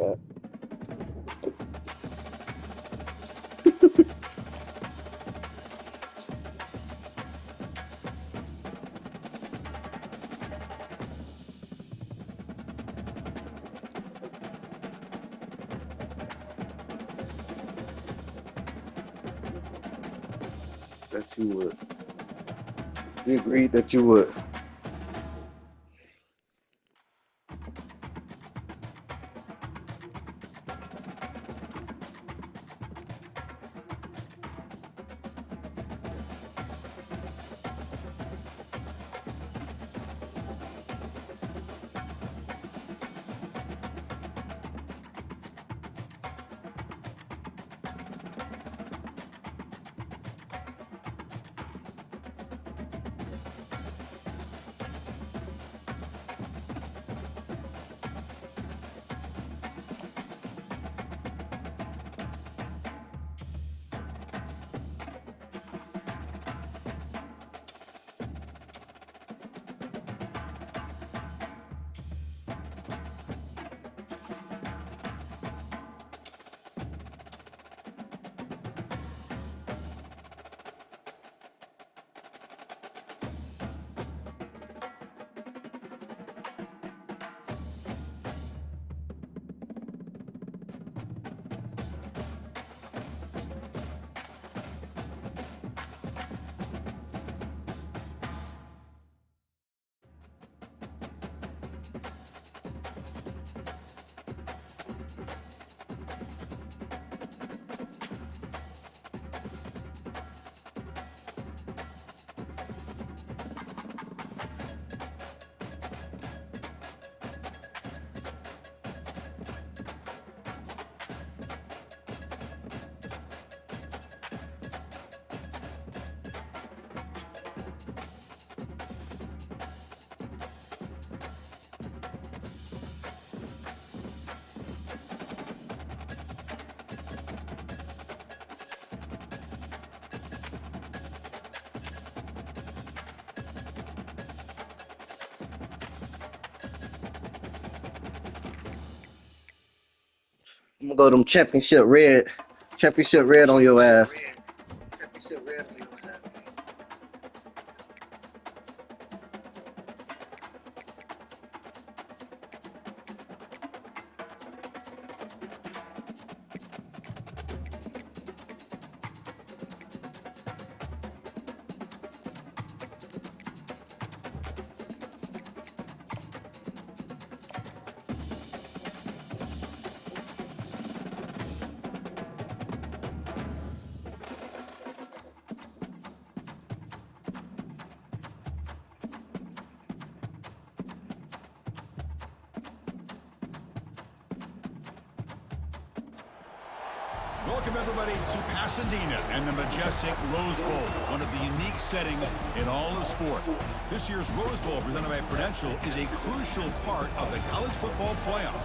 that. That you would. You agreed that you would. I'm gonna go to them championship red on your ass. Welcome, everybody, to Pasadena and the majestic Rose Bowl, one of the unique settings in all of sport. This year's Rose Bowl, presented by Prudential, is a crucial part of the college football playoff.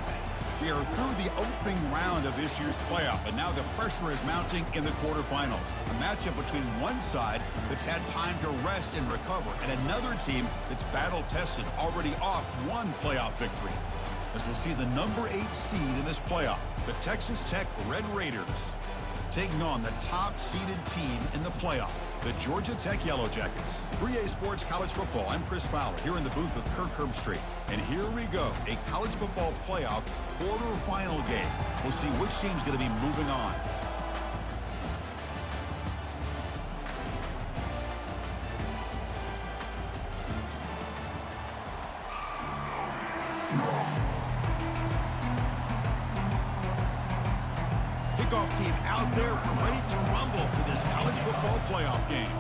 We are through the opening round of this year's playoff, and now the pressure is mounting in the quarterfinals. A matchup between one side that's had time to rest and recover, and another team that's battle-tested, already off one playoff victory. As we'll see the number 8 seed in this playoff, the Texas Tech Red Raiders, taking on the top-seeded team in the playoff, the Georgia Tech Yellow Jackets. 3A Sports College Football, I'm Chris Fowler, here in the booth with Kirk Herbstreit. And here we go, a college football playoff quarterfinal game. We'll see which team's going to be moving on. Kickoff team out there. We're ready to rumble for this college football playoff game.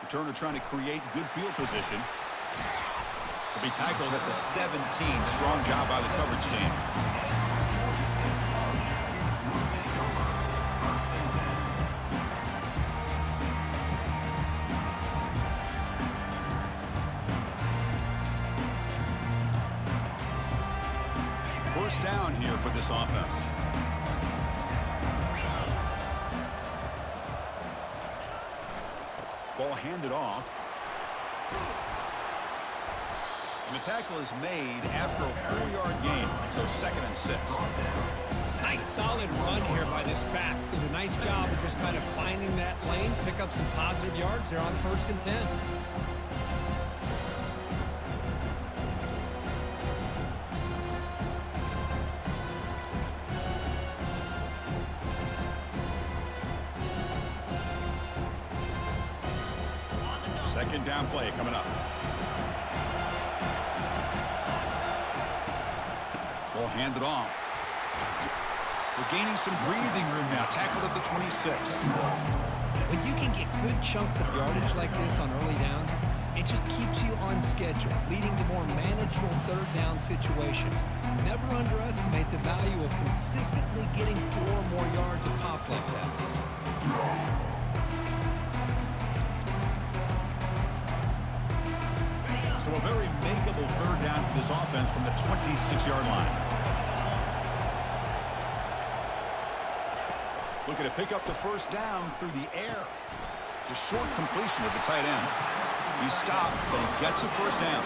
Returner trying to create good field position. Will be tackled at the 17. Strong job by the coverage team. First down here for this offense. Ball handed off. And the tackle is made after a 4-yard gain, so 2nd and 6. Nice solid run here by this back. Did a nice job of just kind of finding that lane, pick up some positive yards. They're on 1st and 10. Second down play coming up. We'll hand it off. We're gaining some breathing room now. Tackled at the 26. When you can get good chunks of yardage like this on early downs, it just keeps you on schedule, leading to more manageable 3rd down situations. Never underestimate the value of consistently getting 4 or more yards a pop like that. So a very makeable 3rd down for this offense from the 26-yard line. Looking to pick up the 1st down through the air. Just short completion of the tight end. He stopped, but he gets a 1st down.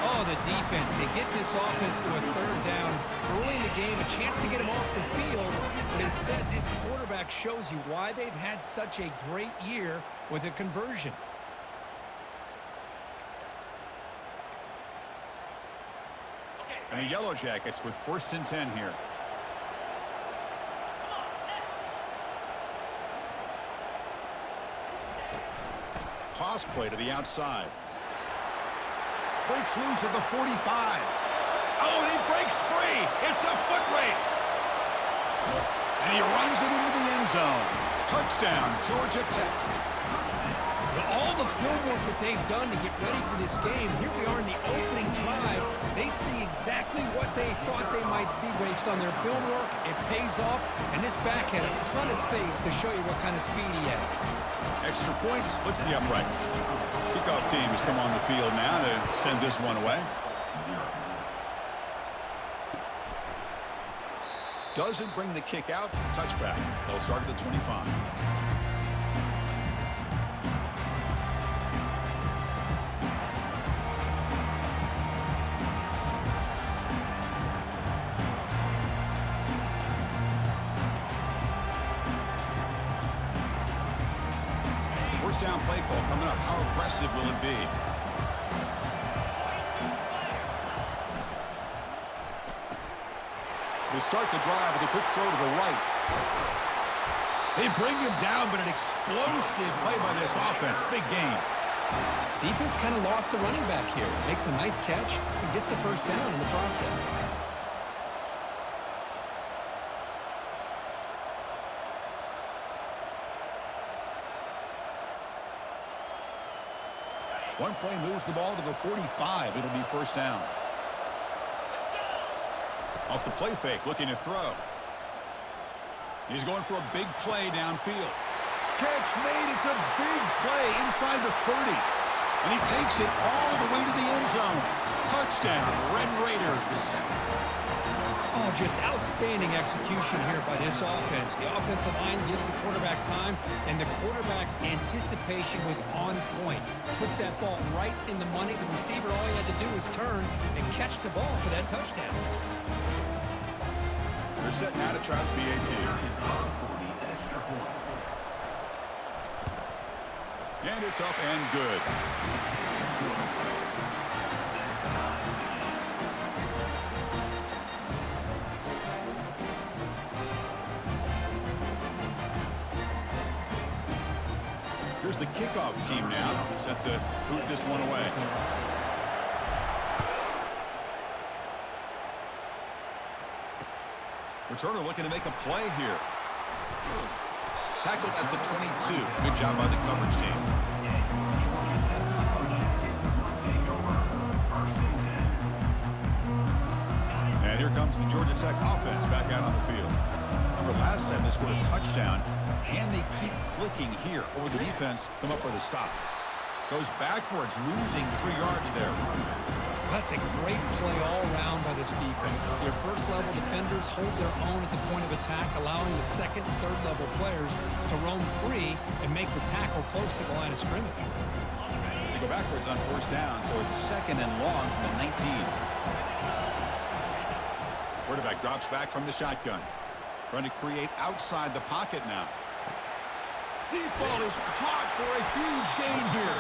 Oh, the defense. They get this offense to a 3rd down early in the game, a chance to get him off the field, but instead this quarterback shows you why they've had such a great year with a conversion. And the Yellow Jackets with 1st and 10 here. Toss play to the outside. Breaks loose at the 45. Oh, and he breaks free. It's a foot race. And he runs it into the end zone. Touchdown, Georgia Tech. All the film work that they've done to get ready for this game, here we are in the opening drive. They see exactly what they thought they might see based on their film work. It pays off, and this back had a ton of space to show you what kind of speed he has. Extra point splits the uprights. Kickoff team has come on the field now to send this one away. Doesn't bring the kick out. Touchback. They'll start at the 25. Down play call coming up. How aggressive will it be? They start the drive with a quick throw to the right. They bring him down, but an explosive play by this offense. Big game. Defense kind of lost a running back here. Makes a nice catch and gets the 1st down in the process. One play moves the ball to the 45. It'll be 1st down. Off the play fake, looking to throw. He's going for a big play downfield. Catch made. It's a big play inside the 30. And he takes it all the way to the end zone. Touchdown, Red Raiders. Oh, just outstanding execution here by this offense. The offensive line gives the quarterback time, and the quarterback's anticipation was on point. Puts that ball right in the money. The receiver, all he had to do was turn and catch the ball for that touchdown. They're set now to try the PAT. And it's up and good. Here's the kickoff team now, set to boot this one away. Returner looking to make a play here. Tackled at the 22. Good job by the coverage team. And here comes the Georgia Tech offense back out on the field. Remember last time they scored a touchdown. Can they keep clicking here, or the defense come up with a stop? Goes backwards, losing 3 yards there. That's a great play all around by this defense. Your first-level defenders hold their own at the point of attack, allowing the second and third-level players to roam free and make the tackle close to the line of scrimmage. They go go backwards on first down, so it's second and long from the 19. Quarterback drops back from the shotgun. Trying to create outside the pocket now. Deep ball is caught for a huge gain here.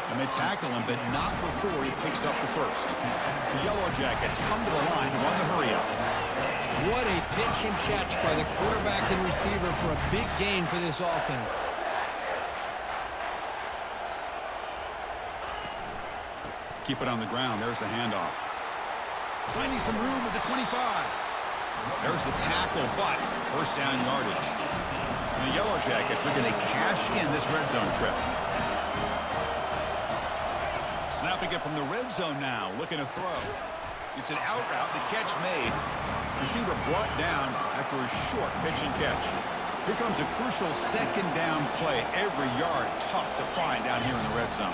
And they tackle him, but not before he picks up the first. The Yellow Jackets come to the line to run the hurry up. What a pitch and catch by the quarterback and receiver for a big gain for this offense. Keep it on the ground. There's the handoff. Finding some room at the 25. There's the tackle, but first down yardage. And the Yellow Jackets are going to cash in this red zone trip. Snapping it from the red zone now, looking to throw. It's an out route, the catch made. Receiver brought down after a short pitch and catch. Here comes a crucial second down play. Every yard tough to find down here in the red zone.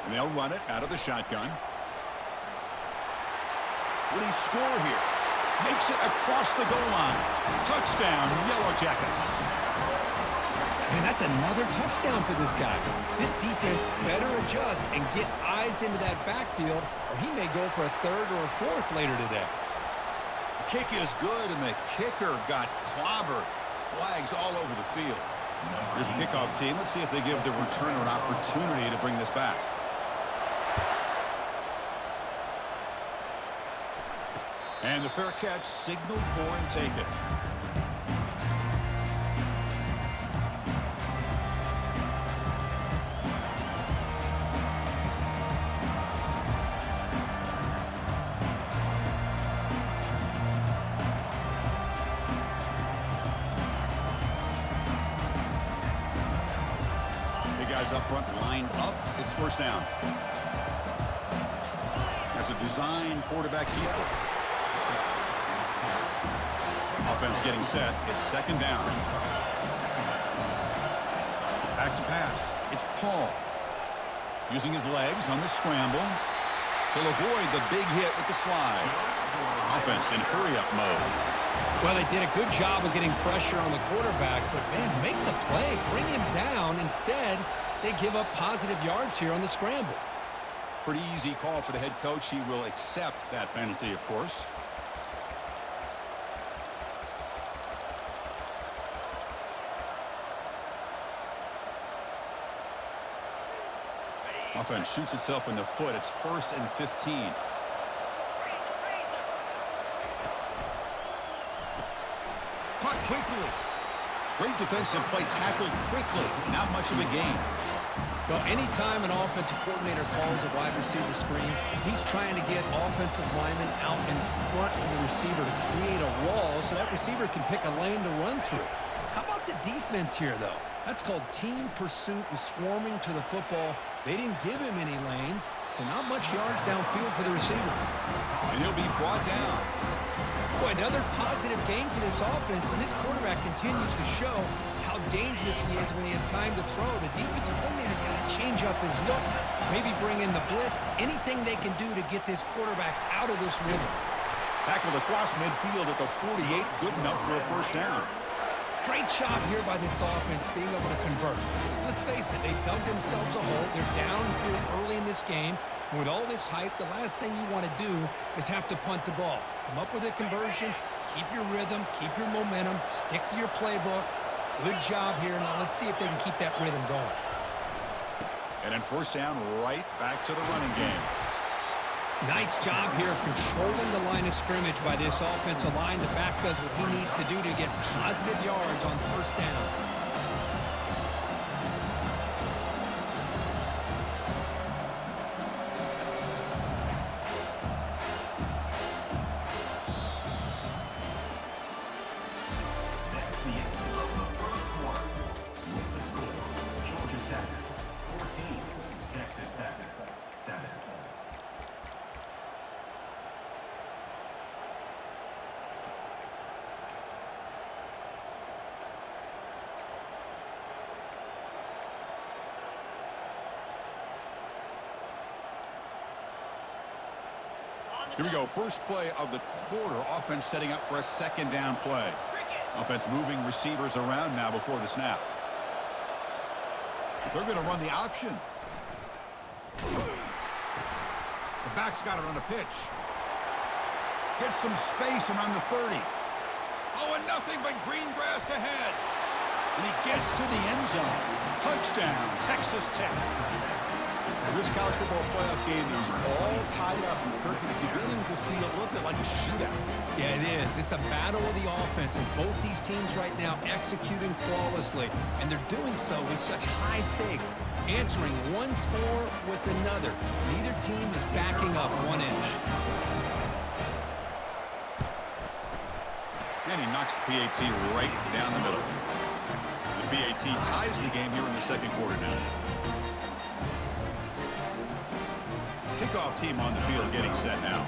And they'll run it out of the shotgun. Will he score here? Makes it across the goal line. Touchdown, Yellow Jackets. And that's another touchdown for this guy. This defense better adjust and get eyes into that backfield, or he may go for a third or a fourth later today. The kick is good, and the kicker got clobbered. Flags all over the field. Here's the kickoff team. Let's see if they give the returner an opportunity to bring this back. And the fair catch signaled for and taken. The guys up front lined up. It's first down. That's a design quarterback keeper. Offense getting set. It's second down. Back to pass. It's Paul. Using his legs on the scramble. He'll avoid the big hit with the slide. Offense in hurry-up mode. Well, they did a good job of getting pressure on the quarterback, but, man, make the play. Bring him down. Instead, they give up positive yards here on the scramble. Pretty easy call for the head coach. He will accept that penalty, of course. Offense shoots itself in the foot. It's 1st and 15. Caught quickly. Great defensive play, tackled quickly. Not much of a gain. Well, anytime an offensive coordinator calls a wide receiver screen, he's trying to get offensive linemen out in front of the receiver to create a wall so that receiver can pick a lane to run through. How about the defense here, though? That's called team pursuit and swarming to the football. They didn't give him any lanes, so not much yards downfield for the receiver. And he'll be brought down. Boy, another positive game for this offense, and this quarterback continues to show how dangerous he is when he has time to throw. The defensive coordinator's got to change up his looks, maybe bring in the blitz, anything they can do to get this quarterback out of this rhythm. Tackled across midfield at the 48, good enough for a first down. Great job here by this offense being able to convert. Let's face it, they dug themselves a hole. They're down here early in this game. And with all this hype, the last thing you want to do is have to punt the ball. Come up with a conversion, keep your rhythm, keep your momentum, stick to your playbook. Good job here. Now let's see if they can keep that rhythm going. And then first down, right back to the running game. Nice job here of controlling the line of scrimmage by this offensive line. The back does what he needs to do to get positive yards on first down. Here we go. First play of the quarter. Offense setting up for a second down play. Offense moving receivers around now before the snap. They're going to run the option. The back's got it on the pitch. Gets some space around the 30. Oh, and nothing but green grass ahead. And he gets to the end zone. Touchdown, Texas Tech. This college football playoff game is all tied up. Kirk, it's beginning to feel a little bit like a shootout. Yeah, it is. It's a battle of the offenses. Both these teams right now executing flawlessly, and they're doing so with such high stakes, answering one score with another. Neither team is backing up 1 inch. And he knocks the PAT right down the middle. The PAT ties the game here in the second quarter now. Kickoff team on the field getting set now.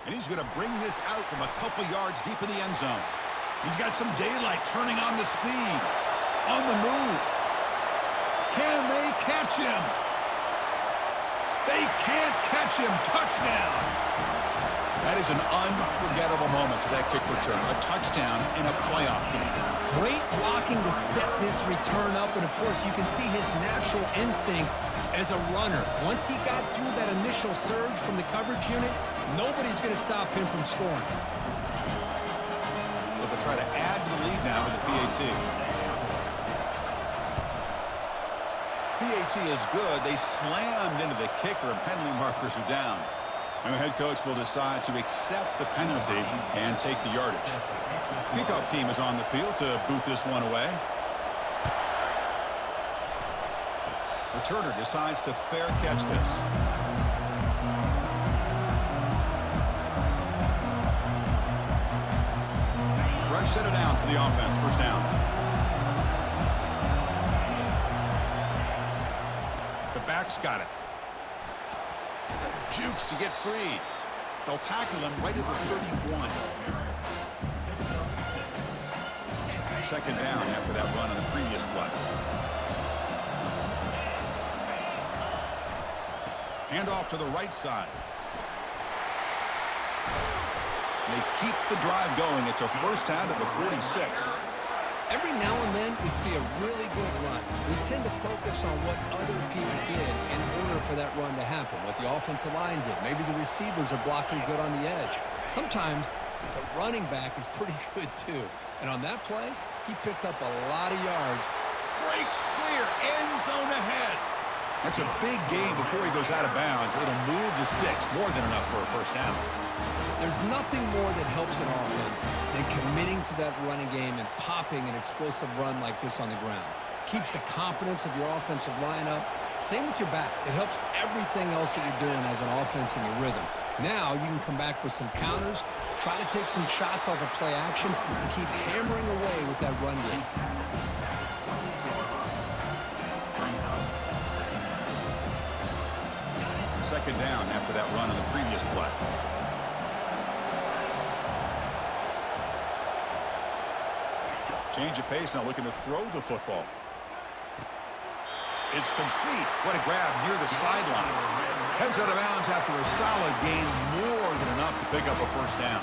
And he's going to bring this out from a couple yards deep in the end zone. He's got some daylight, turning on the speed. On the move. Can they catch him? They can't catch him. Touchdown. That is an unforgettable moment for that kick return. A touchdown in a playoff game. Great blocking to set this return up, and of course you can see his natural instincts as a runner. Once he got through that initial surge from the coverage unit, nobody's going to stop him from scoring. So they'll try to add to the lead now with the PAT. PAT is good. They slammed into the kicker, and penalty markers are down. And the head coach will decide to accept the penalty and take the yardage. Kickoff team is on the field to boot this one away. Returner decides to fair catch this. Fresh set of downs for the offense. First down. The back's got it. Jukes to get free. They'll tackle him right at the 31. Second down after that run on the previous play. Handoff to the right side. They keep the drive going. It's a first down to the 46. Every now and then we see a really good run. We tend to focus on what other people did in order for that run to happen, what the offensive line did. Maybe the receivers are blocking good on the edge. Sometimes the running back is pretty good too. And on that play, he picked up a lot of yards. Breaks clear, end zone ahead. That's a big gain before he goes out of bounds. It'll move the sticks, more than enough for a first down. There's nothing more that helps an offense than committing to that running game and popping an explosive run like this on the ground. Keeps the confidence of your offensive line up. Same with your back. It helps everything else that you're doing as an offense in your rhythm. Now you can come back with some counters, try to take some shots off of play action, and keep hammering away with that run game. Second down after that run on the previous play. Change of pace, now looking to throw the football. It's complete. What a grab near the sideline. Heads out of bounds after a solid gain, more than enough to pick up a first down.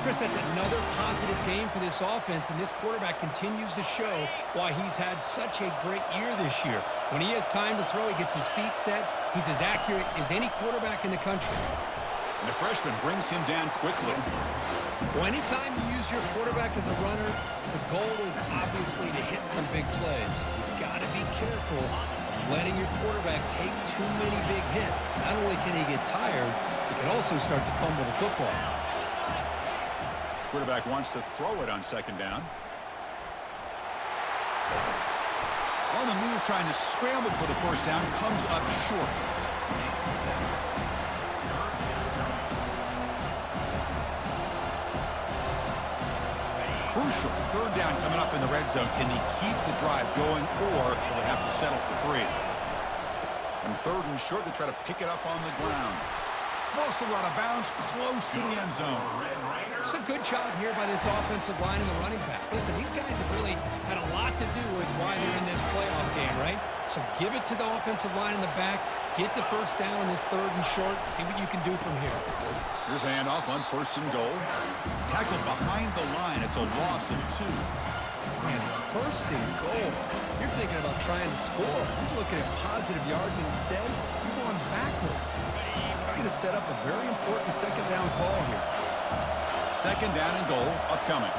Chris, that's another positive game for this offense, and this quarterback continues to show why he's had such a great year this year. When he has time to throw, he gets his feet set. He's as accurate as any quarterback in the country. And the freshman brings him down quickly. Well, anytime you use your quarterback as a runner, the goal is obviously to hit some big plays. You've got to be careful of letting your quarterback take too many big hits. Not only can he get tired, he can also start to fumble the football. Quarterback wants to throw it on second down. On the move, trying to scramble for the first down, comes up short. Crucial. Third down coming up in the red zone. Can he keep the drive going, or will they have to settle for 3? And third and short, they try to pick it up on the ground. Also out of bounds, close to the end zone. It's a good job here by this offensive line and the running back. Listen, these guys have really had a lot to do with why they're in this playoff game, right? So give it to the offensive line in the back. Get the first down on this 3rd and short. See what you can do from here. Here's a handoff on 1st and goal. Tackled behind the line. It's a loss of 2. Man, it's 1st and goal. You're thinking about trying to score. You're looking at positive yards, and instead, you're going backwards. It's going to set up a very important 2nd down call here. 2nd down and goal upcoming.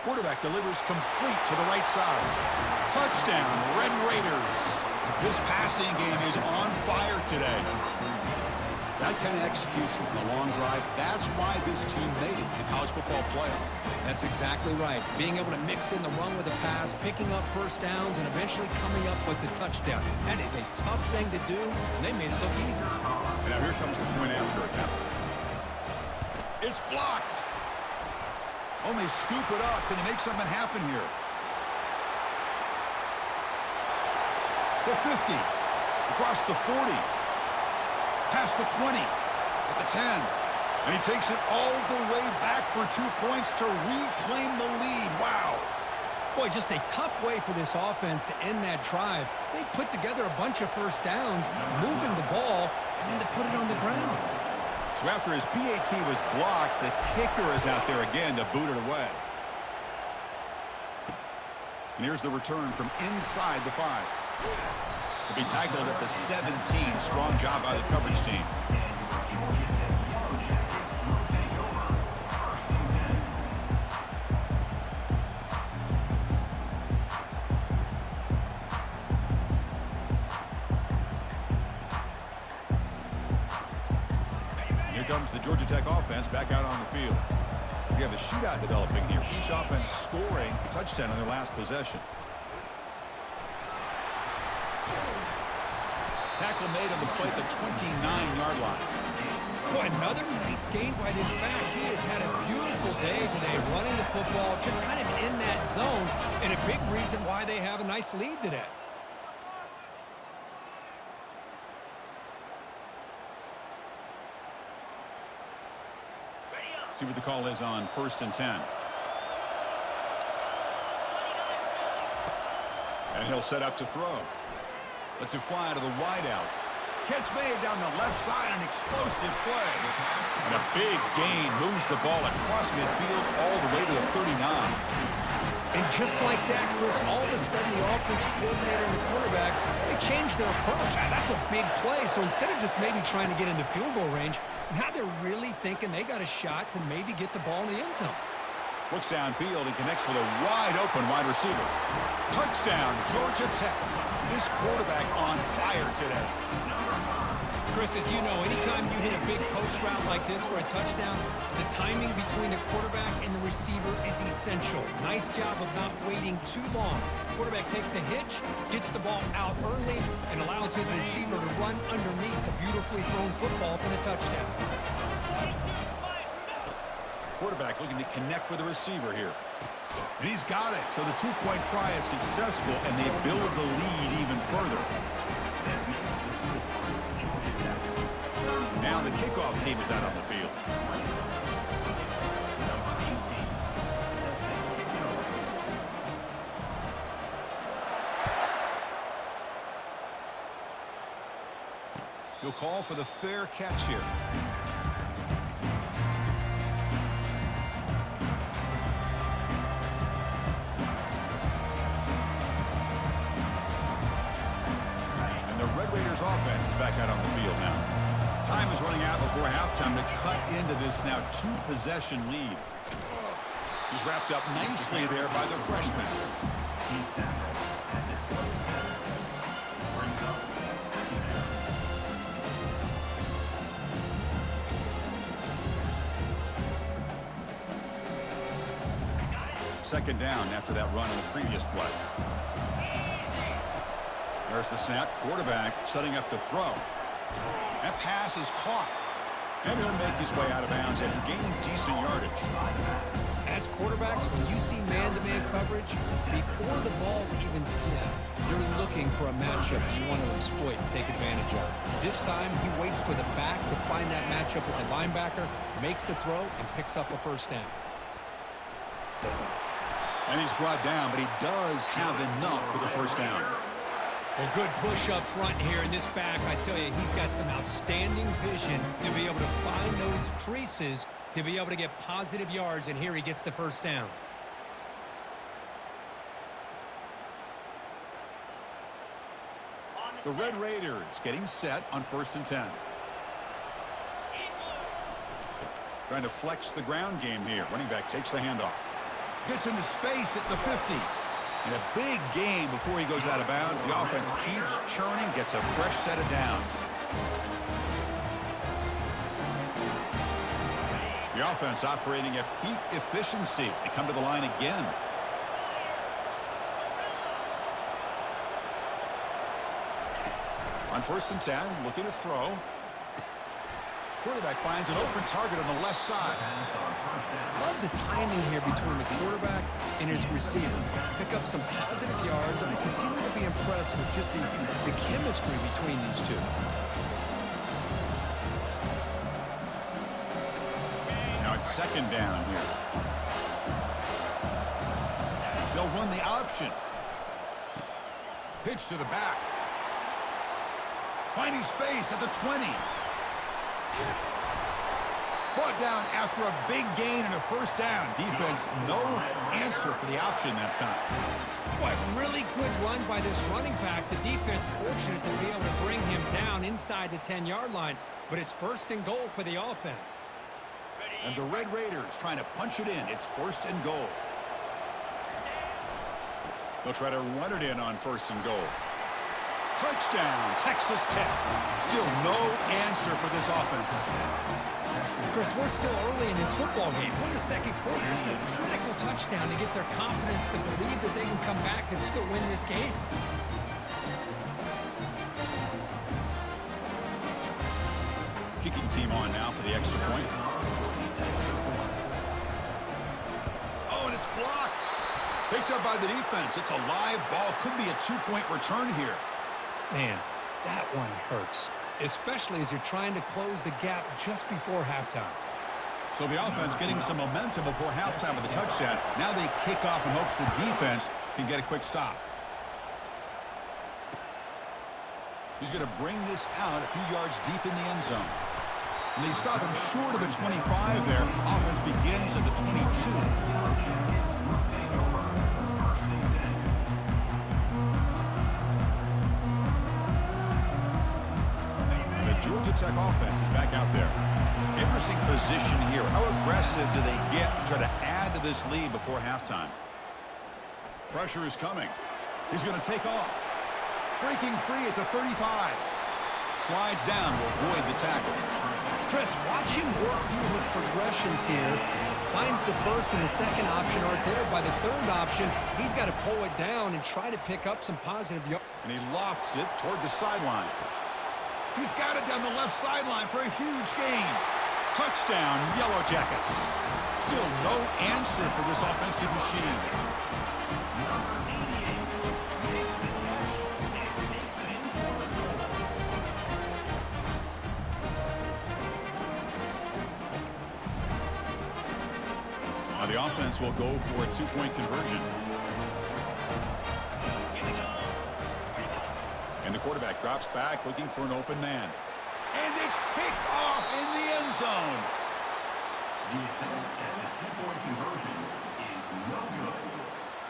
Quarterback delivers complete to the right side. Touchdown, Red Raiders. This passing game is on fire today. That kind of execution from the long drive, that's why this team made it to the college football playoff. That's exactly right. Being able to mix in the run with the pass, picking up first downs, and eventually coming up with the touchdown. That is a tough thing to do, and they made it look easy. And now here comes the point after attempt. It's blocked. Oh, they scoop it up. Can they make something happen here? The 50. Across the 40. Past the 20. At the 10. And he takes it all the way back for 2 points to reclaim the lead. Wow. Boy, just a tough way for this offense to end that drive. They put together a bunch of first downs, moving the ball, and then to put it on the ground. So after his PAT was blocked, the kicker is out there again to boot it away. And here's the return from inside the 5. To be tackled at the 17. Strong job by the coverage team. Here comes the Georgia Tech offense back out on the field. We have a shootout developing here. Each offense scoring a touchdown on their last possession. Tackle made on the play at the 29-yard line. Boy, another nice game by this back. He has had a beautiful day today running the football, just kind of in that zone, and a big reason why they have a nice lead today. See what the call is on 1st and 10. And he'll set up to throw. Lets it fly to the wideout. Catch made down the left side, an explosive play. And a big gain moves the ball across midfield all the way to the 39. And just like that, Chris, all of a sudden the offensive coordinator and the quarterback, they changed their approach. That's a big play. So instead of just maybe trying to get into field goal range, now they're really thinking they got a shot to maybe get the ball in the end zone. Looks downfield and connects with a wide-open wide receiver. Touchdown, Georgia Tech. This quarterback on fire today. Chris, as you know, anytime you hit a big post route like this for a touchdown, the timing between the quarterback and the receiver is essential. Nice job of not waiting too long. Quarterback takes a hitch, gets the ball out early, and allows his receiver to run underneath the beautifully thrown football for the touchdown. Quarterback looking to connect with the receiver here. And he's got it. So the two-point try is successful, and they build the lead even further. Now the kickoff team is out on the field. He'll call for the fair catch here. And the Red Raiders offense is back out on the field now. Time is running out before halftime to cut into this now two-possession lead. He's wrapped up nicely there by the freshman. Second down after that run on the previous play. There's the snap. Quarterback setting up to throw. That pass is caught. And he'll make his way out of bounds after gaining decent yardage. As quarterbacks, when you see man-to-man coverage, before the ball's even snapped, you're looking for a matchup you want to exploit and take advantage of. This time, he waits for the back to find that matchup with the linebacker, makes the throw, and picks up a first down. And he's brought down, but he does have enough for the first down. Well, good push up front here in this back. I tell you, he's got some outstanding vision to be able to find those creases, to be able to get positive yards, and here he gets the first down. The Red Raiders getting set on 1st and 10. Trying to flex the ground game here. Running back takes the handoff. Gets into space at the 50. And a big gain before he goes out of bounds. The offense keeps churning, gets a fresh set of downs. The offense operating at peak efficiency. They come to the line again. On 1st and 10, looking to throw. Quarterback finds an open target on the left side. Love the timing here between the quarterback and his receiver. Pick up some positive yards, and I continue to be impressed with just the chemistry between these two. Now it's 2nd down here. They'll run the option. Pitch to the back. Finding space at the 20. Brought down after a big gain and a first down. Defense, no answer for the option that time. Boy, really good run by this running back. The defense fortunate to be able to bring him down inside the 10-yard line, but it's 1st and goal for the offense. And the Red Raiders trying to punch it in. It's 1st and goal. They'll try to run it in on 1st and goal. Touchdown, Texas Tech. Still no answer for this offense. Chris, we're still early in this football game. We're in the 2nd quarter. It's a critical touchdown to get their confidence to believe that they can come back and still win this game. Kicking team on now for the extra point. Oh, and it's blocked. Picked up by the defense. It's a live ball. Could be a 2-point return here. Man, that one hurts, especially as you're trying to close the gap just before halftime. So the offense getting some momentum before halftime with the touchdown. Now they kick off in hopes the defense can get a quick stop. He's going to bring this out a few yards deep in the end zone. And they stop him short of the 25 there. Offense begins at the 22. Georgia Tech offense is back out there. Interesting position here. How aggressive do they get to try to add to this lead before halftime? Pressure is coming. He's going to take off. Breaking free at the 35. Slides down to avoid the tackle. Chris, watch him work through his progressions here. Finds the 1st and the 2nd option aren't there. By the 3rd option, he's got to pull it down and try to pick up some positive yards. And he lofts it toward the sideline. He's got it down the left sideline for a huge gain. Touchdown, Yellow Jackets. Still no answer for this offensive machine. Now the offense will go for a 2-point conversion. And the quarterback drops back looking for an open man. And it's picked off in the end zone. The attempt at the 2-point conversion is no good.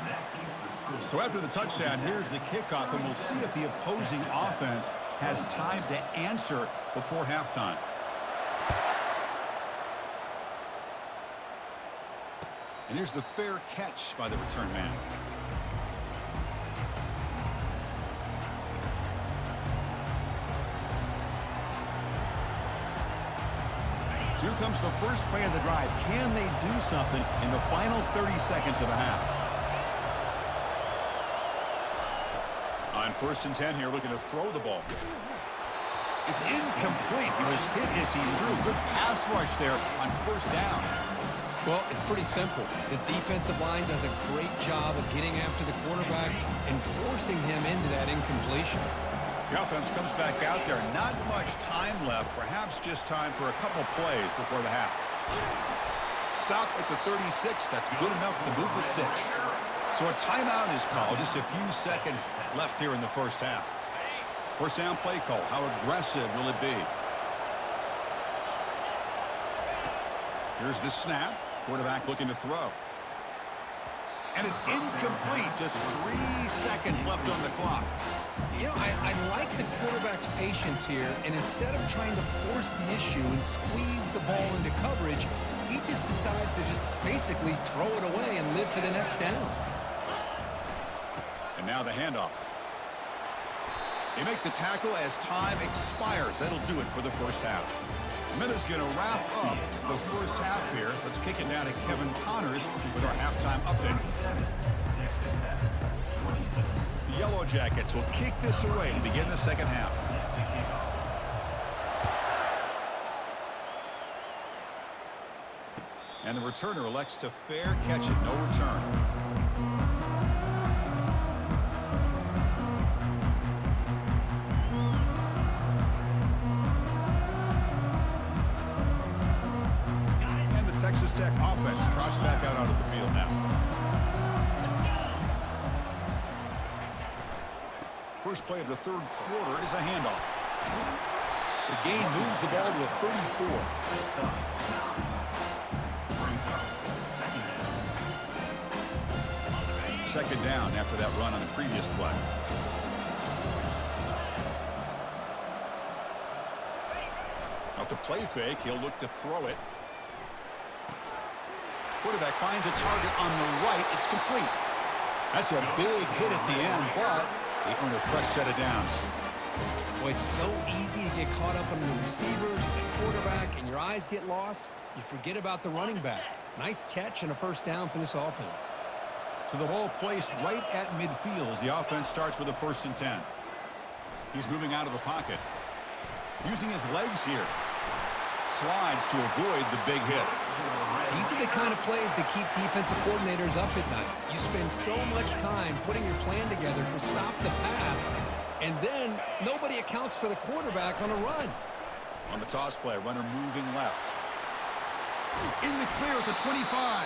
That keeps the score. So after the touchdown, here's the kickoff, and we'll see if the opposing offense has time to answer before halftime. And here's the fair catch by the return man. Here comes the first play of the drive. Can they do something in the final 30 seconds of the half? On 1st and 10 here, looking to throw the ball. It's incomplete. He was hit as he threw. Good pass rush there on 1st down. Well, it's pretty simple. The defensive line does a great job of getting after the quarterback and forcing him into that incompletion. The offense comes back out there. Not much time left. Perhaps just time for a couple plays before the half. Stop at the 36. That's good enough to move the sticks. So a timeout is called. Just a few seconds left here in the first half. First down play call. How aggressive will it be? Here's the snap. Quarterback looking to throw. And it's incomplete. Just 3 seconds left on the clock. You know, I like the quarterback's patience here, and instead of trying to force the issue and squeeze the ball into coverage, he just decides to just basically throw it away and live for the next down. And now the handoff. They make the tackle as time expires. That'll do it for the first half. Miller's going to wrap up the first half here. Let's kick it down to Kevin Connors with our halftime update. The Yellow Jackets will kick this away to begin the second half. And the returner elects to fair catch it, no return. Texas Tech offense trots back out onto the field now. First play of the third quarter is a handoff. The game moves the ball to the 34. Second down after that run on the previous play. Off the play fake, he'll look to throw it. Quarterback finds a target on the right. It's complete. That's a big hit at the end, but they earn a fresh set of downs. Boy, it's so easy to get caught up on the receivers, the quarterback, and your eyes get lost. You forget about the running back. Nice catch and a first down for this offense. So the ball placed right at midfield as the offense starts with a 1st and 10. He's moving out of the pocket. Using his legs here. Slides to avoid the big hit. These are the kind of plays that keep defensive coordinators up at night. You spend so much time putting your plan together to stop the pass, and then nobody accounts for the quarterback on a run. On the toss play, runner moving left. In the clear at the 25.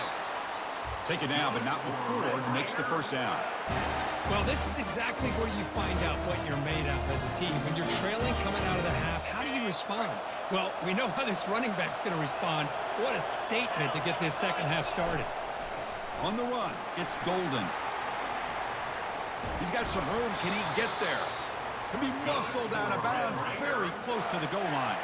Take it down, but not before he makes the first down. Well, this is exactly where you find out what you're made of as a team. When you're trailing coming out of the half, how do you respond? Well, we know how this running back's going to respond. What a statement to get this second half started. On the run, it's Golden. He's got some room. Can he get there? He'll be muscled out of bounds very close to the goal line.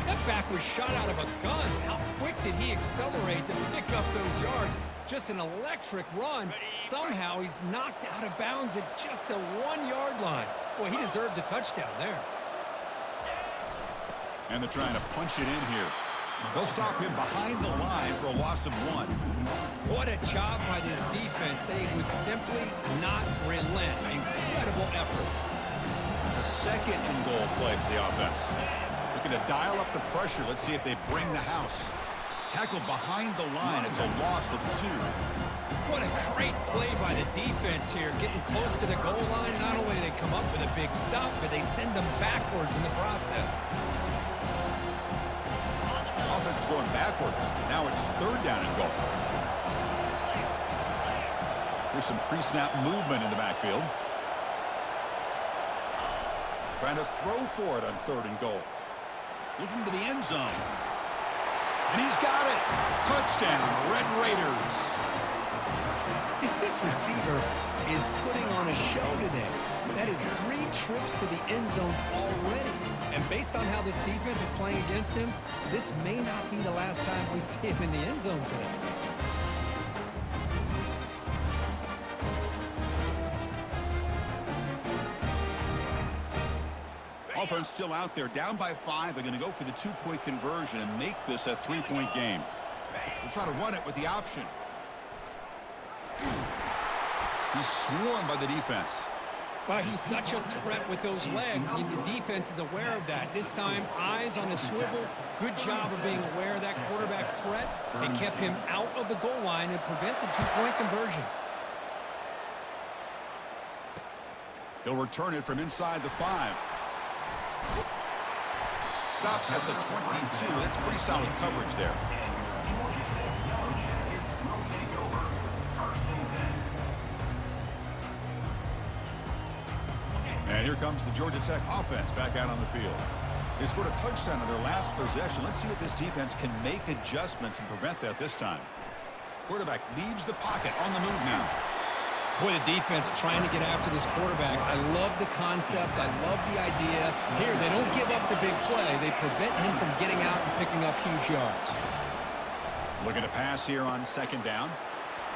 That back was shot out of a gun. How quick did he accelerate to pick up those yards? Just an electric run. Somehow he's knocked out of bounds at just the 1-yard line. Boy, he deserved a touchdown there. And they're trying to punch it in here. They'll stop him behind the line for a loss of 1. What a job by this defense. They would simply not relent. Incredible effort. It's a 2nd and goal play for the offense. Looking to dial up the pressure. Let's see if they bring the house. Tackled behind the line. It's a loss of 2. What a great play by the defense here. Getting close to the goal line. Not only do they come up with a big stop, but they send them backwards in the process. Offense is going backwards. Now it's 3rd down and goal. There's some pre-snap movement in the backfield. Trying to throw for it on 3rd and goal. Looking to the end zone. And he's got it. Touchdown, Red Raiders. This receiver is putting on a show today. That is 3 trips to the end zone already. And based on how this defense is playing against him, this may not be the last time we see him in the end zone today. Offense still out there, down by 5. They're going to go for the 2-point conversion and make this a 3-point game. They'll try to run it with the option. He's swarmed by the defense. Well, he's such a threat with those legs. The defense is aware of that. This time, eyes on the swivel. Good job of being aware of that quarterback threat. They kept him out of the goal line and prevent the 2-point conversion. He'll return it from inside the 5. Stop at the 22. That's pretty solid coverage there. here comes the Georgia Tech offense back out on the field. They scored a touchdown on their last possession. Let's see if this defense can make adjustments and prevent that this time. Quarterback leaves the pocket on the move now. Boy, the defense trying to get after this quarterback. I love the concept. I love the idea. Here, they don't give up the big play. They prevent him from getting out and picking up huge yards. Looking to pass here on second down.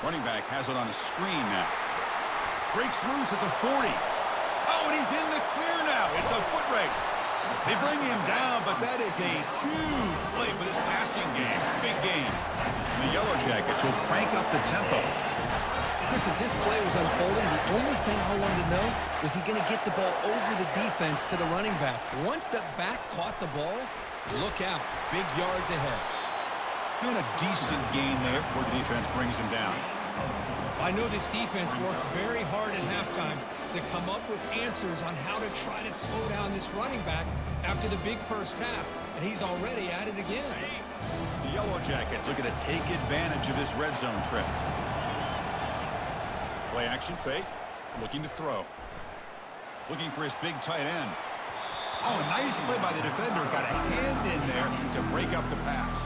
Running back has it on a screen now. Breaks loose at the 40. Oh, and he's in the clear now. It's a foot race. They bring him down, but that is a huge play for this passing game. Big game. And the Yellow Jackets will crank up the tempo. Chris, as this play was unfolding, the only thing I wanted to know was he going to get the ball over the defense to the running back. Once the back caught the ball, look out. Big yards ahead. And a decent gain there before the defense brings him down. I know this defense worked very hard at halftime to come up with answers on how to try to slow down this running back after the big first half, and he's already at it again. The Yellow Jackets looking to take advantage of this red zone trip. Play action fake, looking to throw. Looking for his big tight end. Oh, nice play by the defender. Got a hand in there to break up the pass.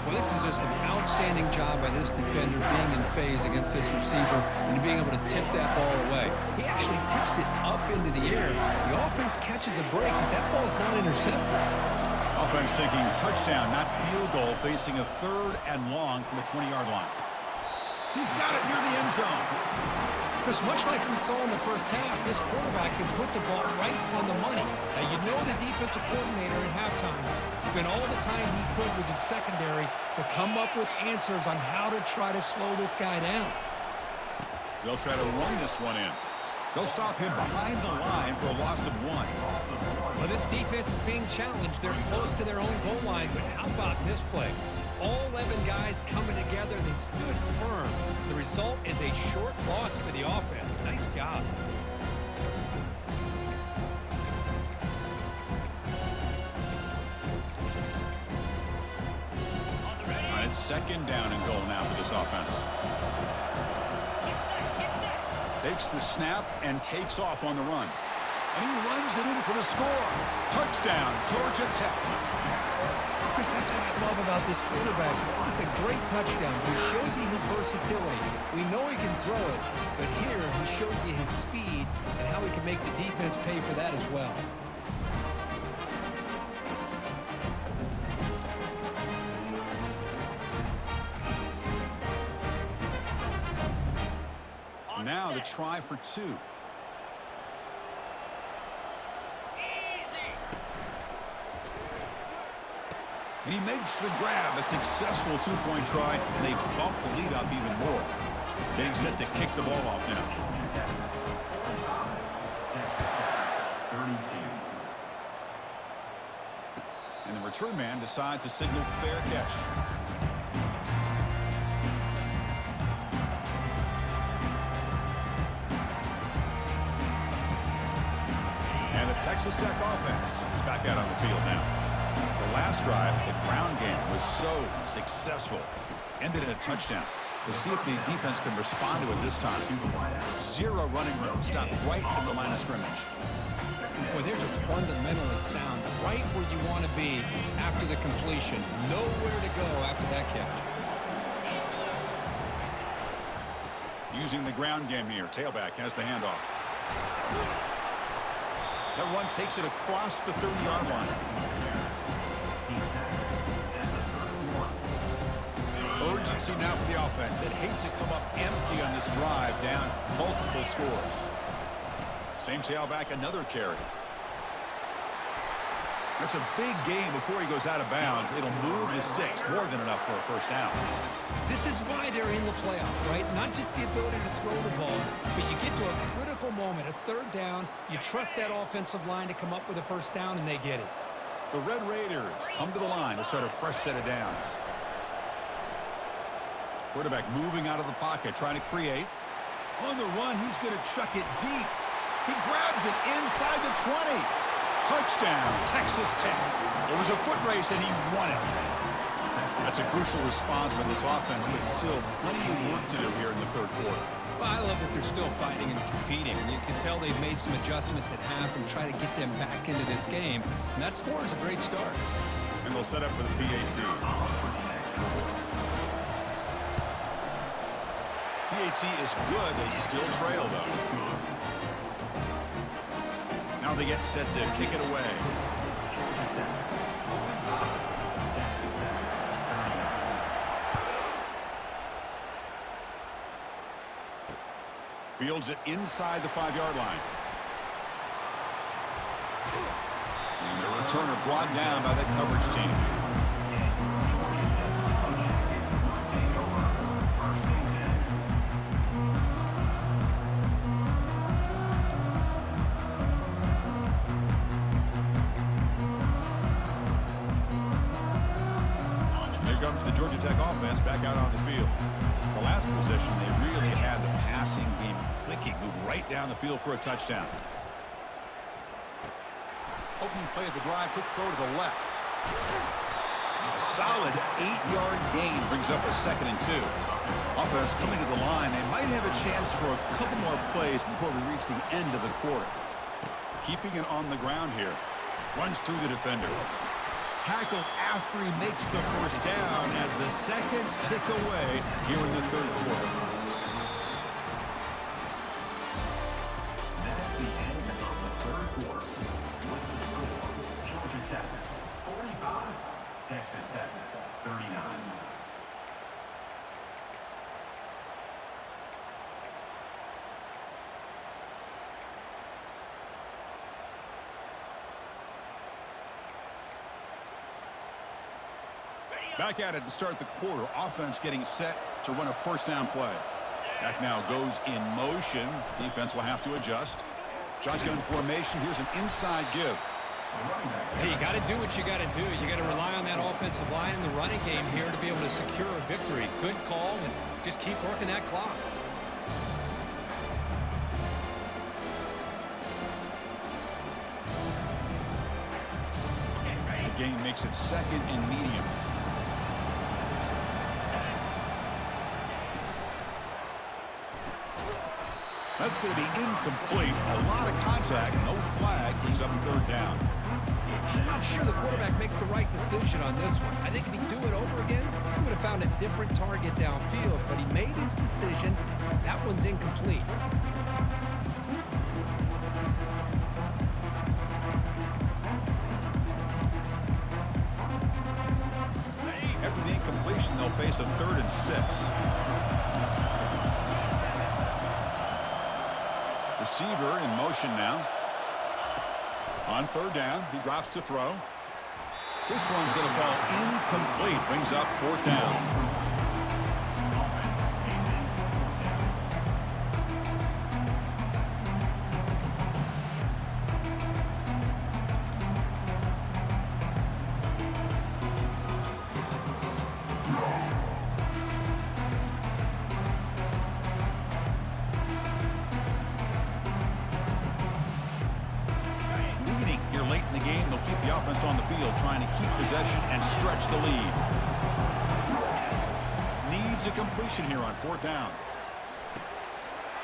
Well, this is just an outstanding job by this defender being in phase against this receiver and being able to tip that ball away. He actually tips it up into the air. The offense catches a break, and that ball's not intercepted. Offense thinking touchdown, not field goal, facing a 3rd and long from the 20-yard line. He's got it near the end zone. Because much like we saw in the first half, this quarterback can put the ball right on the money. Now, you know the defensive coordinator at halftime spent all the time he could with his secondary to come up with answers on how to try to slow this guy down. They'll try to run this one in. They'll stop him behind the line for a loss of 1. Well, this defense is being challenged. They're close to their own goal line, but how about this play? All 11 guys coming together. They stood firm. The result is a short loss for the offense. Nice job. And it's 2nd down and goal now for this offense. Takes the snap and takes off on the run. And he runs it in for the score. Touchdown, Georgia Tech. Chris, that's what I love about this quarterback. It's a great touchdown. He shows you his versatility. We know he can throw it, but here he shows you his speed and how he can make the defense pay for that as well. Now the try for 2. And he makes the grab, a successful 2-point try, and they bump the lead up even more. Getting set to kick the ball off now. And the return man decides to signal fair catch. And the Texas Tech offense is back out on the field now. The last drive, the ground game, was so successful. Ended in a touchdown. We'll see if the defense can respond to it this time. 0 running room. Stopped right at the line of scrimmage. Boy, they're just fundamentally sound. Right where you want to be after the completion. Nowhere to go after that catch. Using the ground game here. Tailback has the handoff. That one takes it across the 30-yard line. Urgency now for the offense. They'd hate to come up empty on this drive, down multiple scores. Same tailback, another carry. That's a big game before he goes out of bounds. It'll move the sticks, more than enough for a first down. This is why they're in the playoffs, right? Not just the ability to throw the ball, but you get to a critical moment, a 3rd down. You trust that offensive line to come up with a first down, and they get it. The Red Raiders come to the line to start a fresh set of downs. Quarterback moving out of the pocket, trying to create. On the run, he's going to chuck it deep. He grabs it inside the 20. Touchdown, Texas Tech. It was a foot race, and he won it. That's a crucial response by this offense, but still plenty of work to do here in the 3rd quarter. Well, I love that they're still fighting and competing. You can tell they've made some adjustments at half and try to get them back into this game. And that score is a great start. And they'll set up for the PAT. PAT is good. They still trail, though. Now they get set to kick it away. Fields it inside the 5-yard line. And the returner brought down by that coverage team. Here comes the Georgia Tech offense back out on the field. The last possession, they really had the passing game clicking, move right down the field for a touchdown. Opening play of the drive, quick throw to the left. A solid 8-yard gain brings up a 2nd and 2. Offense coming to the line. They might have a chance for a couple more plays before we reach the end of the quarter. Keeping it on the ground here. Runs through the defender. Tackle after he makes the first down as the seconds tick away here in the 3rd quarter. That's the end of the 3rd quarter. With the score, Georgia Tech 45, Texas Tech 39. Back at it to start the quarter. Offense getting set to run a first down play. Back now goes in motion. Defense will have to adjust. Shotgun formation. Here's an inside give. Hey, you got to do what you got to do. You got to rely on that offensive line and the running game here to be able to secure a victory. Good call, and just keep working that clock. The game makes it 2nd and medium. That's going to be incomplete. A lot of contact, no flag, brings up 3rd down. I'm not sure the quarterback makes the right decision on this one. I think if he'd do it over again, he would have found a different target downfield, but he made his decision. That one's incomplete. After the incompletion, they'll face a 3rd and 6. Receiver in motion now. On 3rd down, he drops to throw. This one's going to fall incomplete. Brings up 4th down. On the field trying to keep possession and stretch the lead. Needs a completion here on 4th down.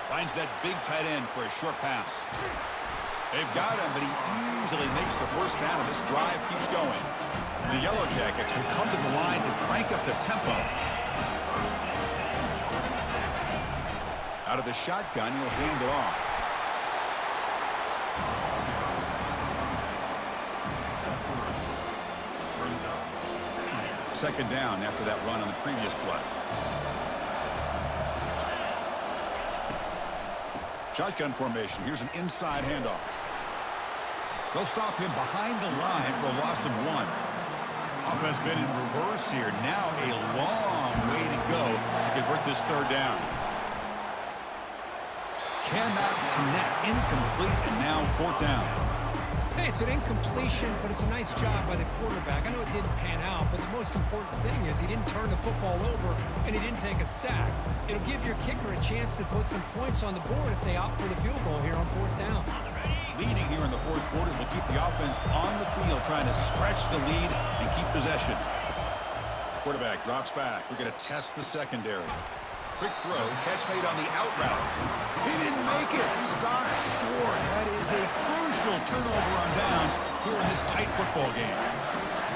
Finds that big tight end for a short pass. They've got him, but he easily makes the first down, and this drive keeps going. The Yellow Jackets can come to the line to crank up the tempo. Out of the shotgun, he'll hand it off. Second down after that run on the previous play. Shotgun formation. Here's an inside handoff. They'll stop him behind the line for a loss of 1. Offense been in reverse here. Now a long way to go to convert this 3rd down. Cannot connect. Incomplete, and now 4th down. Hey, it's an incompletion, but it's a nice job by the quarterback. I know it didn't pan out, but the most important thing is he didn't turn the football over and he didn't take a sack. It'll give your kicker a chance to put some points on the board if they opt for the field goal here on 4th down. Leading here in the 4th quarter will keep the offense on the field, trying to stretch the lead and keep possession. Quarterback drops back. We're going to test the secondary. Quick throw, catch made on the out route. He didn't make it. Stopped short. That is a crucial turnover on downs here in this tight football game.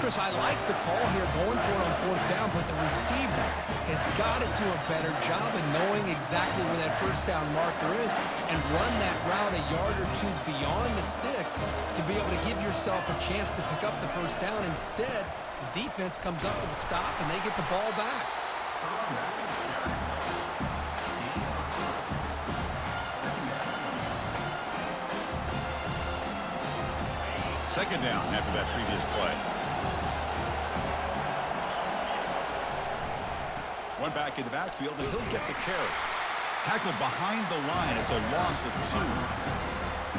Chris, I like the call here going for it on fourth down, but the receiver has got to do a better job of knowing exactly where that first down marker is and run that route a yard or two beyond the sticks to be able to give yourself a chance to pick up the first down. Instead, the defense comes up with a stop and they get the ball back. Second down after that previous play. One back in the backfield, and he'll get the carry. Tackled behind the line. It's a loss of 2.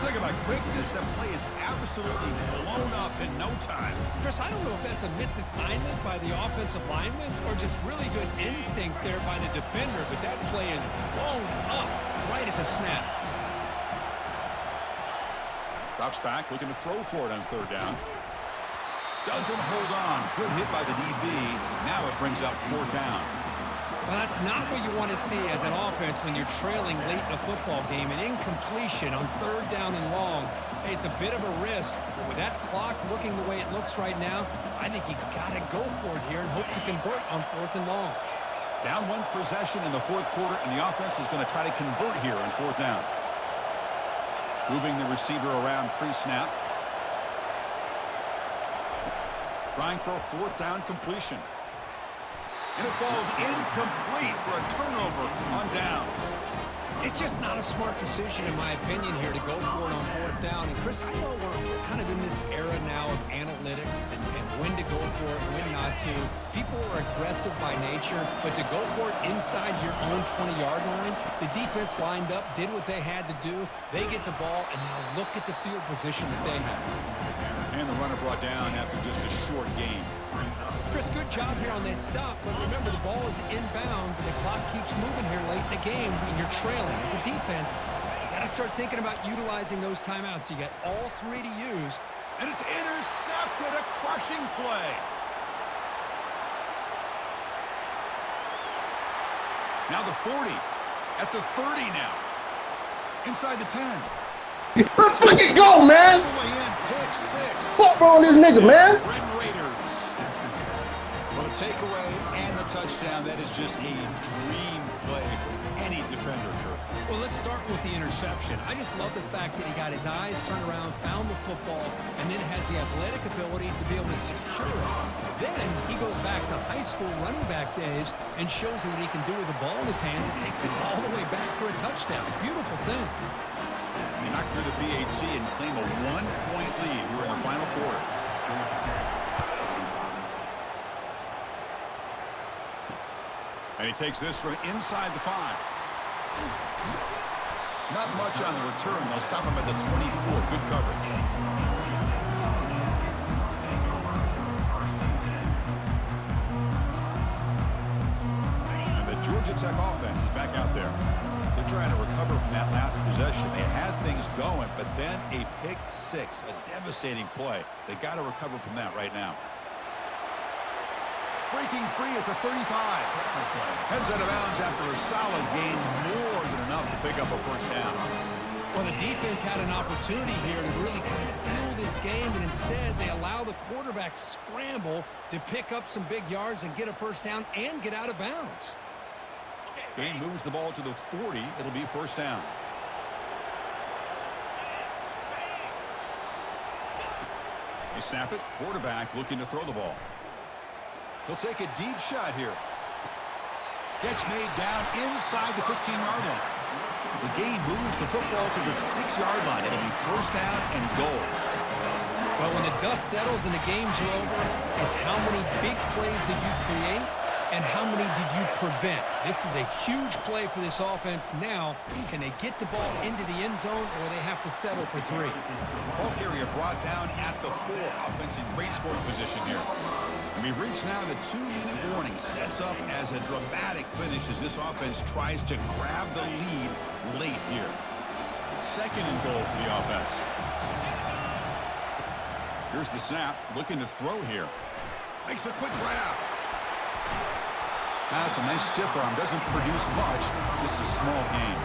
Talk about quickness. That play is absolutely blown up in no time. Chris, I don't know if that's a misassignment by the offensive lineman or just really good instincts there by the defender, but that play is blown up right at the snap. Drops back, looking to throw for it on third down. Doesn't hold on. Good hit by the DB. Now it brings up fourth down. Well, that's not what you want to see as an offense when you're trailing late in a football game. An incompletion on third down and long. Hey, it's a bit of a risk. But with that clock looking the way it looks right now, I think you got to go for it here and hope to convert on fourth and long. Down one possession in the fourth quarter, and the offense is going to try to convert here on fourth down. Moving the receiver around pre-snap. Trying for a fourth down completion. And it falls incomplete for a turnover on downs. It's just not a smart decision, in my opinion, here to go for it on fourth down. And, Chris, I know we're kind of in this era now of analytics and when to go for it, when not to. People are aggressive by nature, but to go for it inside your own 20-yard line, the defense lined up, did what they had to do. They get the ball, and now look at the field position that they have. And the runner brought down after just a short game. Chris, good job here on that stop, but remember the ball is inbounds and the clock keeps moving here late in the game when you're trailing. As a defense, you got to start thinking about utilizing those timeouts. You got all 3 to use. And it's intercepted, a crushing play. Now the 40, at the 30 now. Inside the 10. Let's fucking go, man. All the way in, pick 6. Fuck wrong with this nigga, man. Red Raiders. Well, the takeaway and the touchdown, that is just a dream play for any defender, Kirk. Well, let's start with the interception. I just love the fact that he got his eyes turned around, found the football, and then has the athletic ability to be able to secure it. Then he goes back to high school running back days and shows him what he can do with the ball in his hands and takes it all the way back for a touchdown. Beautiful thing. They knock through the BAT and claim a 1-point lead here in the final quarter. And he takes this from inside the 5. Not much on the return. They'll stop him at the 24. Good coverage. And the Georgia Tech offense is back out there. They're trying to recover from that last possession. They had things going, but then a pick 6, a devastating play. They got to recover from that right now. Breaking free at the 35. Heads out of bounds after a solid gain, more than enough to pick up a first down. Well, the defense had an opportunity here to really kind of seal this game, and instead they allow the quarterback scramble to pick up some big yards and get a first down and get out of bounds. Gain moves the ball to the 40. It'll be first down. They snap it. Quarterback looking to throw the ball. He'll take a deep shot here. Catch made down inside the 15-yard line. The gain moves the football to the 6-yard line. It'll be first down and goal. But when the dust settles and the game's over, it's how many big plays did you create and how many did you prevent? This is a huge play for this offense. Now, can they get the ball into the end zone or they have to settle for 3? Ball carrier brought down at the 4. Offense in great scoring position here. And we've reached now the 2-minute warning. Sets up as a dramatic finish as this offense tries to grab the lead late here. Second and goal for the offense. Here's the snap. Looking to throw here. Makes a quick grab. That's a nice stiff arm. Doesn't produce much, just a small gain.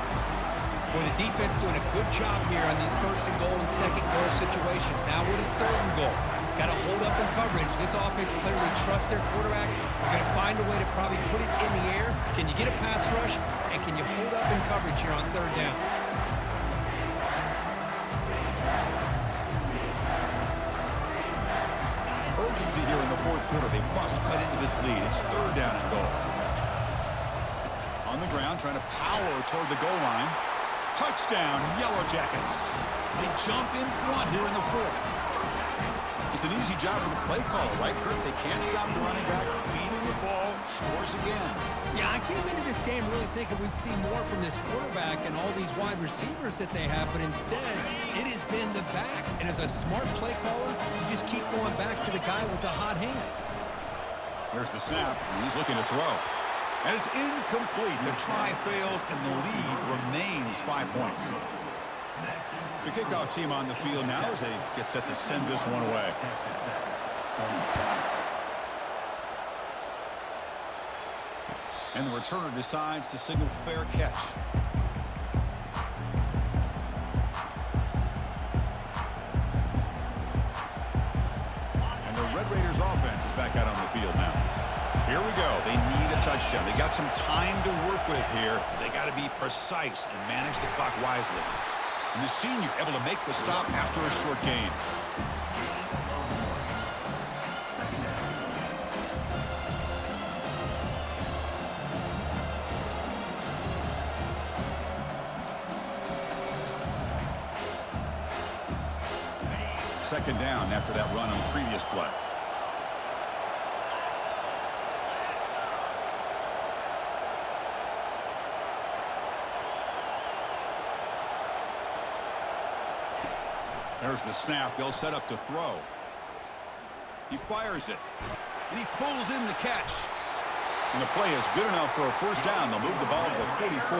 Well, the defense doing a good job here on these first and goal and second goal situations. Now we're to third and goal. Got to hold up in coverage. This offense clearly trusts their quarterback. They're going to find a way to probably put it in the air. Can you get a pass rush? And can you hold up in coverage here on third down? Urgency here in the fourth quarter. They must cut into this lead. It's third down and goal. On the ground, trying to power toward the goal line. Touchdown, Yellow Jackets. They jump in front here in the fourth. It's an easy job for the play caller, right, Kurt? They can't stop the running back, feeding the ball, scores again. Yeah, I came into this game really thinking we'd see more from this quarterback and all these wide receivers that they have, but instead, it has been the back. And as a smart play caller, you just keep going back to the guy with the hot hand. Here's the snap, and he's looking to throw. And it's incomplete. The try fails, and the lead remains 5 points. The kickoff team on the field now as they get set to send this one away. And the returner decides to signal fair catch. And the Red Raiders offense is back out on the field now. Here we go. They need a touchdown. They got some time to work with here. They got to be precise and manage the clock wisely. And the senior able to make the stop after a short gain. Second down after that run on the previous play. There's the snap. They'll set up to throw. He fires it. And he pulls in the catch. And the play is good enough for a first down. They'll move the ball to the 44.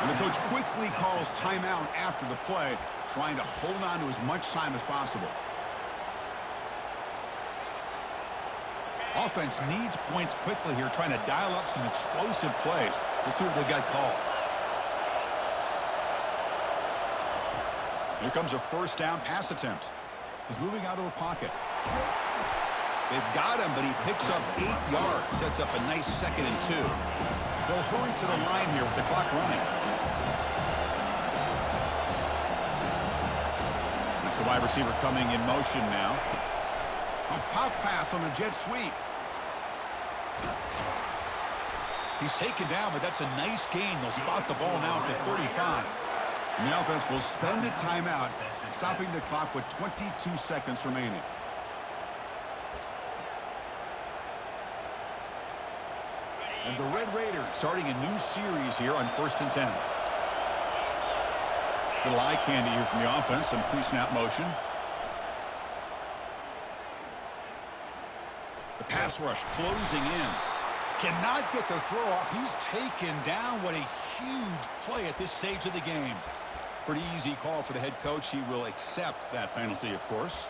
And the coach quickly calls timeout after the play, trying to hold on to as much time as possible. Offense needs points quickly here, trying to dial up some explosive plays. Let's see what they've got called. Here comes a first down pass attempt. He's moving out of the pocket. They've got him, but he picks up 8 yards. Sets up a nice 2nd and 2. They'll hurry to the line here with the clock running. That's the wide receiver coming in motion now. A pop pass on the jet sweep. He's taken down, but that's a nice gain. They'll spot the ball now to 35. And the offense will spend a timeout, stopping the clock with 22 seconds remaining. And the Red Raiders starting a new series here on 1st and 10. Little eye candy here from the offense, some pre-snap motion. The pass rush closing in. Cannot get the throw off. He's taken down. What a huge play at this stage of the game. Pretty easy call for the head coach. He will accept that penalty, of course.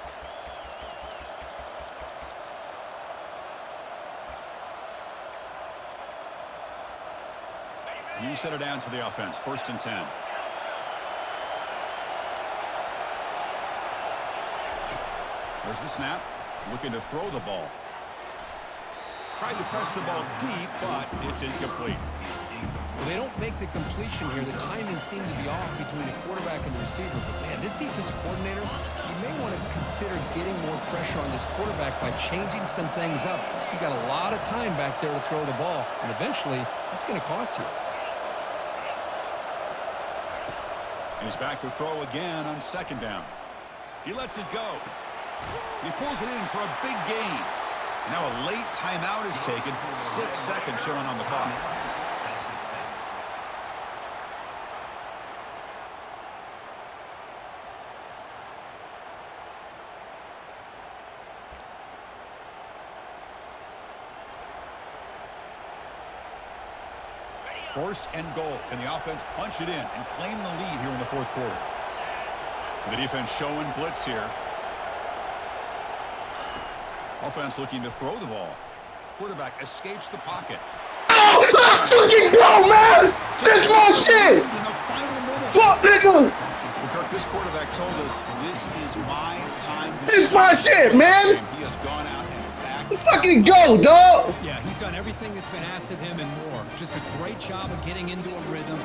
New set of downs for the offense. 1st and 10. There's the snap. Looking to throw the ball. Tried to press the ball deep, but it's incomplete. Well, they don't make the completion here. The timing seemed to be off between the quarterback and the receiver. But, man, this defensive coordinator, he may want to consider getting more pressure on this quarterback by changing some things up. You got a lot of time back there to throw the ball, and eventually that's going to cost you. He's back to throw again on 2nd down. He lets it go. He pulls it in for a big gain. Now a late timeout is taken. 6 seconds showing on the clock. First and goal. Can the offense punch it in and claim the lead here in the 4th quarter? The defense showing blitz here. Offense looking to throw the ball. Quarterback escapes the pocket. go! Let's fucking go, man! This my shit! In the final minute. Fuck, nigga! Well, Kirk, this quarterback told us this is my time. This my shit, man! And he has gone out and back. Let's fucking go, dog! Yeah, he's done everything that's been asked of him and more. Just a great job of getting into a rhythm.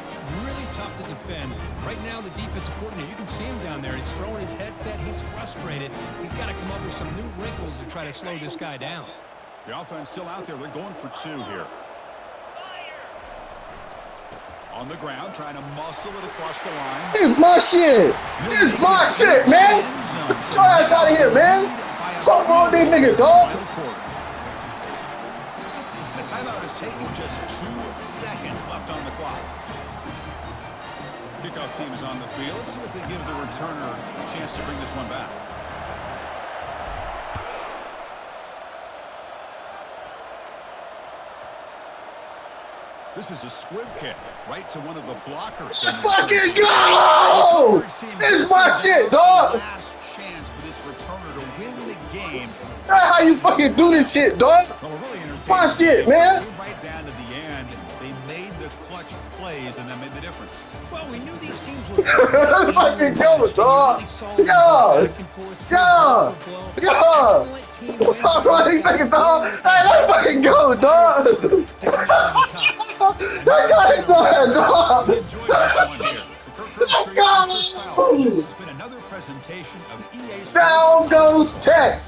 Really tough to defend. Right now, the defensive coordinator, you can see him down there. He's throwing his headset. He's frustrated. He's got to come up with some new wrinkles to try to slow this guy down. The offense still out there. They're going for 2 here. On the ground, trying to muscle it across the line. This my shit! This my shit, man! Get your ass out of here, man! Fuck wrong with these niggas, dog! The timeout is taken, just 2 seconds left on the clock. Kickoff team is on the field. Let's see if they give the returner a chance to bring this one back. This is a squib kick right to one of the blockers. Let's fucking go! This is my shit, dog! Last chance for this returner to win the game. That's how you fucking do this shit, dog! Well, we're really entertained. My shit, man. Right down to the end, they made the clutch plays, and that made the difference. Well, we knew these teams were Let's fucking go, dog! Yeah! Yeah! Yeah! Fuck wrong with these niggas, dog! Hey, let's fucking go, dog! That guy is bad, dog! We enjoyed this one here. Let's go! This has been another presentation of EA Sports. Down goes Tech!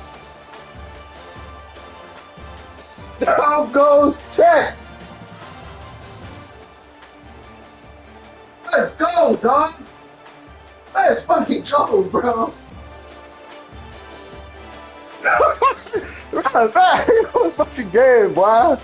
Down goes Tech! Let's go, dog! Let's fucking go, bro! Right back! Fucking game, boy!